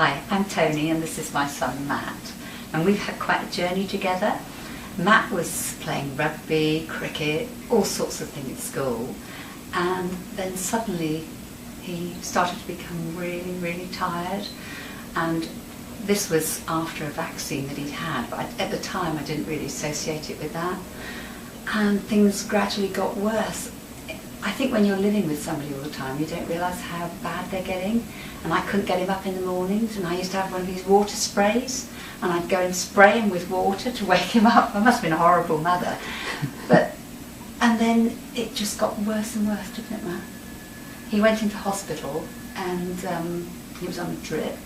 Hi, I'm Toni and this is my son Matt, and we've had quite a journey together. Matt was playing rugby, cricket, all sorts of things at school, and then suddenly he started to become really, really tired, and this was after a vaccine that he'd had, but at the time I didn't really associate it with that, and things gradually got worse. I think when you're living with somebody all the time, you don't realise how bad they're getting. And I couldn't get him up in the mornings, and I used to have one of these water sprays, and I'd go and spray him with water to wake him up. I must have been a horrible mother. And then it just got worse and worse, didn't it, Matt? He went into hospital, and he was on a drip,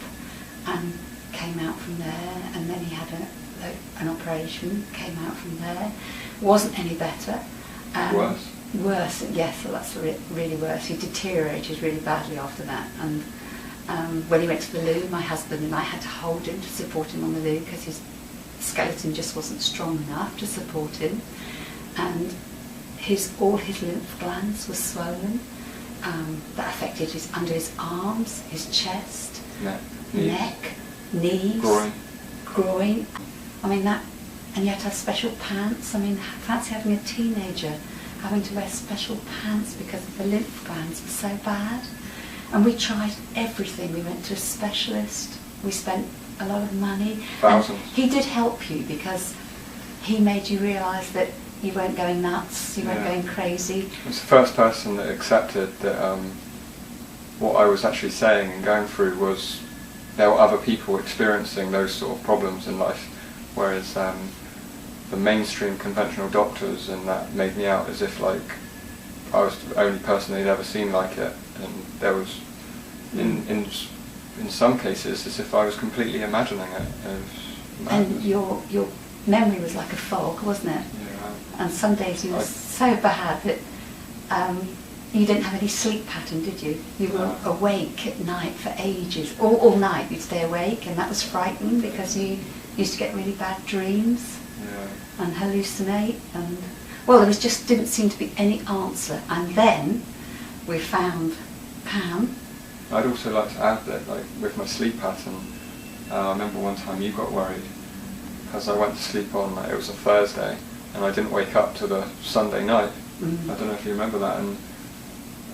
and came out from there, and then he had an operation, came out from there. Wasn't any better. Worse? Worse, yes, well, that's really worse. He deteriorated really badly after that, and when he went to the loo, my husband and I had to hold him to support him on the loo because his skeleton just wasn't strong enough to support him, and all his lymph glands were swollen. That affected under his arms, his chest, neck, knees, groin. I mean that, and you had to have special pants. I mean, fancy having a teenager having to wear special pants because the lymph glands were so bad. And we tried everything. We went to a specialist. We spent a lot of money. Thousands. And he did help you because he made you realise that you weren't going nuts, you weren't going crazy. He was the first person that accepted that what I was actually saying and going through was there were other people experiencing those sort of problems in life, whereas the mainstream conventional doctors and that made me out as if like I was the only person they'd ever seen like it, and there was in some cases as if I was completely imagining it. And your memory was like a fog, wasn't it? Yeah. And some days you were so bad that you didn't have any sleep pattern, did you? You were awake at night for ages, all night you'd stay awake, and that was frightening because you used to get really bad dreams. And hallucinate, and well, there just didn't seem to be any answer. And then we found Pam. I'd also like to add that, like with my sleep pattern, I remember one time you got worried because I went to sleep on it was a Thursday, and I didn't wake up till the Sunday night. I don't know if you remember that, and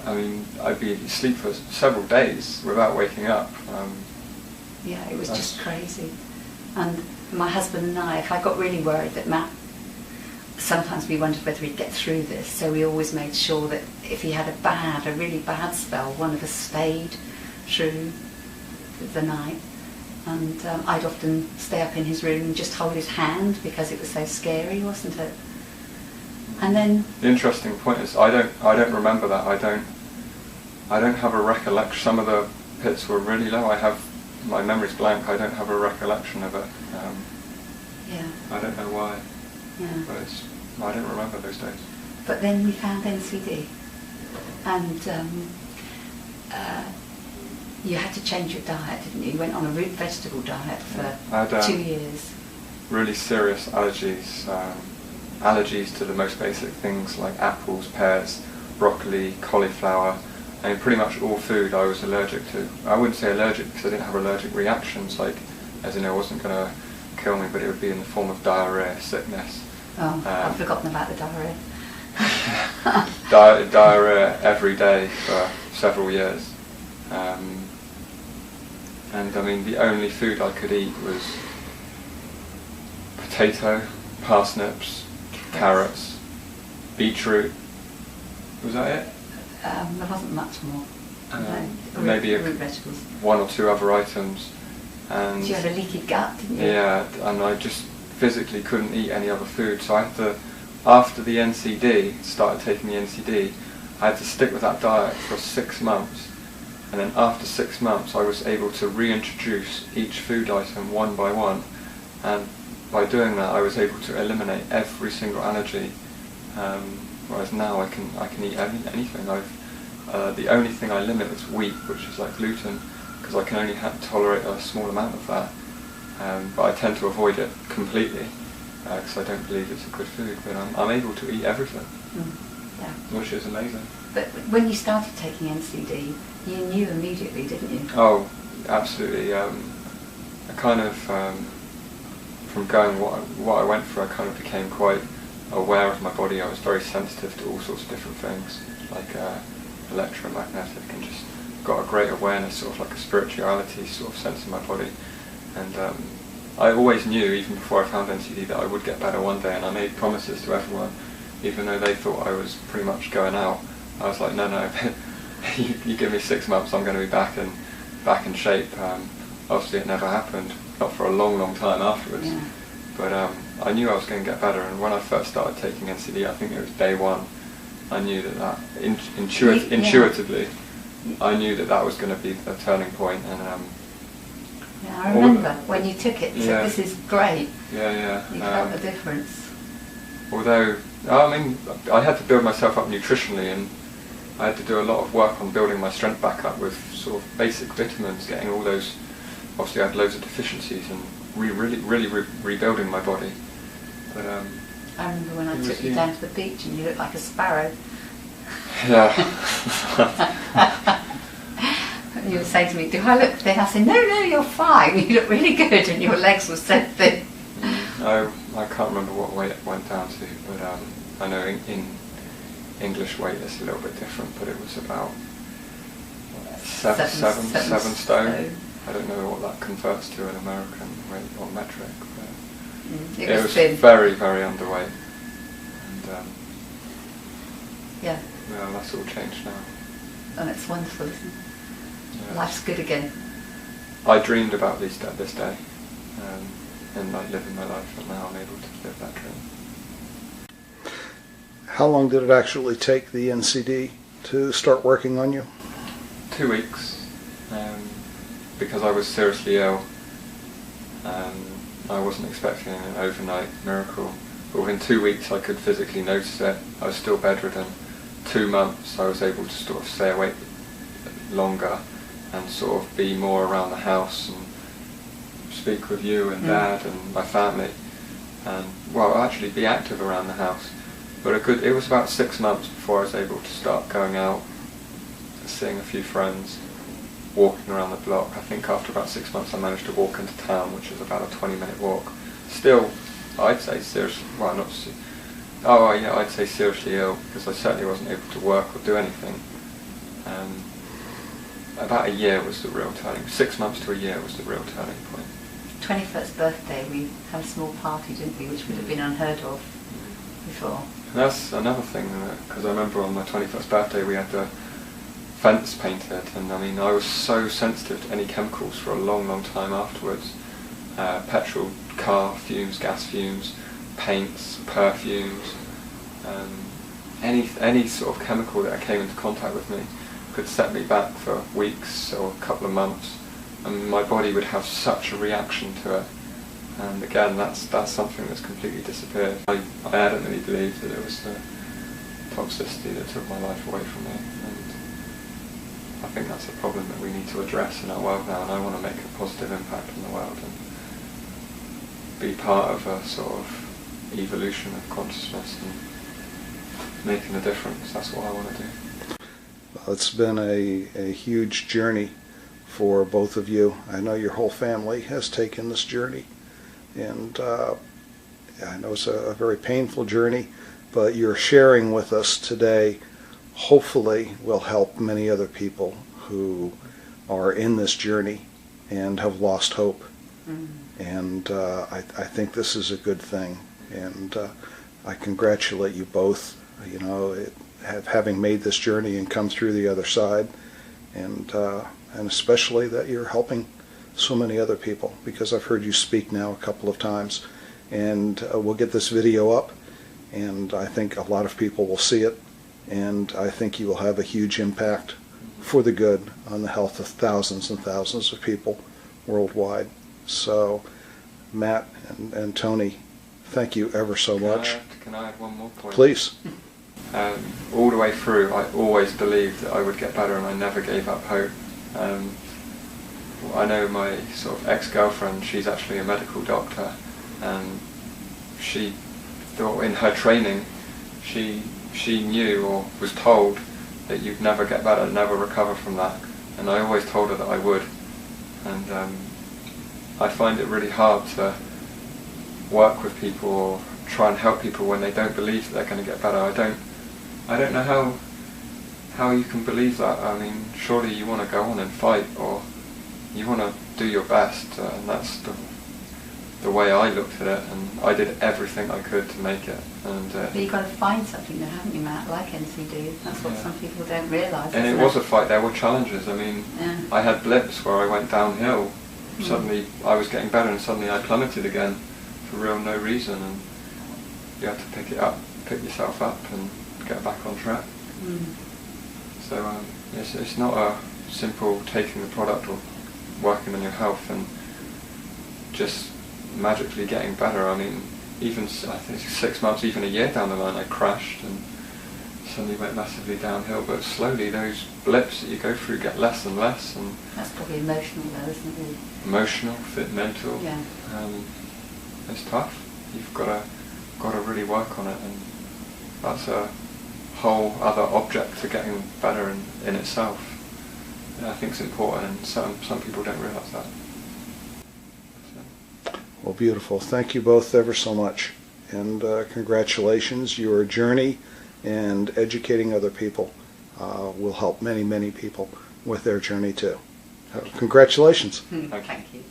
I mean I'd be asleep for several days without waking up. Yeah, it was just crazy. And my husband and I, if I got really worried that Matt, sometimes we wondered whether he'd get through this, so we always made sure that if he had a really bad spell, one of us stayed through the night. And I'd often stay up in his room and just hold his hand because it was so scary, wasn't it? And then the interesting point is I don't remember that. I don't have a recollection. Some of the pits were really low. My memory's blank. I don't have a recollection of it. I don't know why. But I don't remember those days. But then we found NCD, and you had to change your diet, didn't you? You went on a root vegetable diet for I had, 2 years. Really serious allergies. Allergies to the most basic things like apples, pears, broccoli, cauliflower. I mean, pretty much all food I was allergic to. I wouldn't say allergic because I didn't have allergic reactions, like, as in it wasn't going to kill me, but it would be in the form of diarrhea, sickness. Oh, I've forgotten about the diarrhea. Diarrhea every day for several years. And I mean, the only food I could eat was potato, parsnips, carrots, beetroot. Was that it? There wasn't much more. Maybe root vegetables. One or two other items. And you had a leaky gut, didn't you? Yeah, and I just physically couldn't eat any other food, so I had to, after the NCD, started taking the NCD, I had to stick with that diet for 6 months, and then after 6 months I was able to reintroduce each food item one by one, and by doing that I was able to eliminate every single allergy, whereas now I can eat anything. The only thing I limit is wheat, which is like gluten, because I can only tolerate a small amount of that, but I tend to avoid it completely because I don't believe it's a good food, but I'm able to eat everything, which is amazing. But when you started taking NCD, you knew immediately, didn't you? Oh, absolutely, I kind of, from going what I went through, I kind of became quite aware of my body. I was very sensitive to all sorts of different things, like electromagnetic, and just got a great awareness, sort of like a spirituality sort of sense in my body. And I always knew, even before I found NCD, that I would get better one day, and I made promises to everyone, even though they thought I was pretty much going out. I was like, no, you give me 6 months, I'm going to be back in shape. Obviously it never happened, not for a long time afterwards. Yeah. But I knew I was going to get better, and when I first started taking NCD, I think it was day 1, I knew that intuitively, I knew that was going to be a turning point. And yeah, I remember when you took it, so this is great. Yeah. You felt the difference. Although, I mean, I had to build myself up nutritionally, and I had to do a lot of work on building my strength back up with sort of basic vitamins, getting all those. Obviously, I had loads of deficiencies, and really rebuilding my body. But I remember when I took you down to the beach, and you looked like a sparrow. Yeah. And you were saying to me, "Do I look thin?" I said, "No, you're fine. You look really good, and your legs were so thin." I can't remember what weight it went down to, but I know in English weight it's a little bit different, but it was about seven stone. I don't know what that converts to in American weight or metric, but it was very underweight. And yeah, that's all changed now. And it's wonderful, isn't it? Yeah. Life's good again. I dreamed about this day, and like living my life, and now I'm able to live that dream. How long did it actually take the NCD to start working on you? 2 weeks, because I was seriously ill. I wasn't expecting an overnight miracle, but within 2 weeks I could physically notice it. I was still bedridden. 2 months I was able to sort of stay awake longer and sort of be more around the house and speak with you and Dad and my family, and actually be active around the house. But it was about 6 months before I was able to start going out, seeing a few friends, walking around the block. I think after about 6 months I managed to walk into town, which was about a 20-minute walk. Still, I'd say seriously, I'd say seriously ill, because I certainly wasn't able to work or do anything. About a year was the real turning. 6 months to a year was the real turning point. 21st birthday, we had a small party, didn't we, which would have been unheard of before. And that's another thing, because I remember on my 21st birthday we had the fence painted, and I mean I was so sensitive to any chemicals for a long time afterwards. Petrol car fumes, gas fumes, paints, perfumes, any sort of chemical that came into contact with me could set me back for weeks or a couple of months, and my body would have such a reaction to it. And again, that's something that's completely disappeared. I adamantly believe that it was the toxicity that took my life away from me, and I think that's a problem that we need to address in our world now, and I want to make a positive impact on the world and be part of a sort of evolution of consciousness and making a difference. That's what I want to do. Well, it's been a huge journey for both of you. I know your whole family has taken this journey, and I know it's a very painful journey, but your sharing with us today hopefully will help many other people who are in this journey and have lost hope. And I think this is a good thing, and I congratulate you both, having made this journey and come through the other side, and especially that you're helping so many other people, because I've heard you speak now a couple of times, and we'll get this video up, and I think a lot of people will see it, and I think you will have a huge impact for the good on the health of thousands and thousands of people worldwide. So, Matt and Toni, thank you ever so much. Can I add one more point? Please. All the way through, I always believed that I would get better, and I never gave up hope. I know my sort of ex-girlfriend, she's actually a medical doctor, and she thought in her training, she knew or was told that you'd never get better, never recover from that, and I always told her that I would. and I find it really hard to work with people or try and help people when they don't believe that they're going to get better. I don't know how you can believe that. I mean, surely you want to go on and fight, or you want to do your best, and that's the way I looked at it, and I did everything I could to make it. And but you've got to find something there, haven't you, Matt, like NCD? That's what some people don't realise. And it was a fight. There were challenges. I mean, I had blips where I went downhill. Suddenly I was getting better, and suddenly I plummeted again for real no reason, and you have to pick yourself up and get back on track. So it's not a simple taking the product or working on your health and just magically getting better. I mean, even I think 6 months, even a year down the line, I crashed and suddenly went massively downhill. But slowly, those blips that you go through get less and less. And that's probably emotional, though, isn't it? Emotional, mental. Yeah. It's tough. You've got to really work on it, and that's a whole other object to getting better in itself. And I think it's important, and some people don't realise that. Well, beautiful. Thank you both ever so much, and congratulations. Your journey and educating other people will help many, many people with their journey too. Congratulations. Thank you.